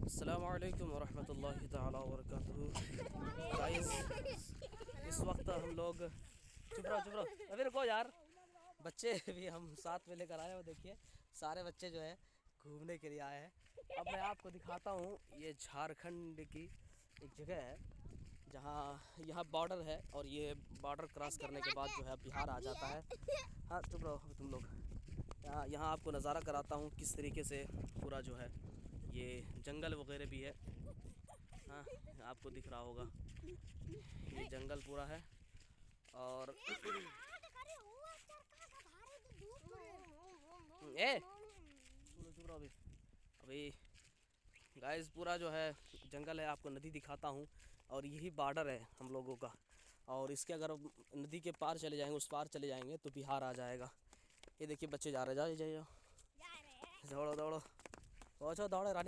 अस्सलाम वालेकुम वरहमतुल्लाहि ताला वबरकातुहू। गाइस, इस वक्त हम लोग चुप रहो अभी रुको यार। बच्चे भी हम साथ में लेकर आए हो, देखिए सारे बच्चे जो है घूमने के लिए आए हैं। अब मैं आपको दिखाता हूँ, ये झारखंड की एक जगह है जहाँ यहाँ बॉर्डर है और ये बॉर्डर क्रॉस करने के बाद जो है बिहार आ जाता है। हाँ चुप रहो तुम लोग। यहाँ आपको नज़ारा कराता हूँ किस तरीके से पूरा जो है ये जंगल वगैरह भी है। हाँ आपको दिख रहा होगा, ये जंगल पूरा है। और ए चुप रहो अभी। अभी गाइस पूरा जो है जंगल है, आपको नदी दिखाता हूँ और यही बॉर्डर है हम लोगों का। और इसके अगर नदी के पार चले जाएंगे, उस पार चले जाएंगे तो बिहार आ जाएगा। ये देखिए बच्चे जा रहे, जाओ जाओ दौड़ो दौड़ो, पहुँचो दौड़ो रानी।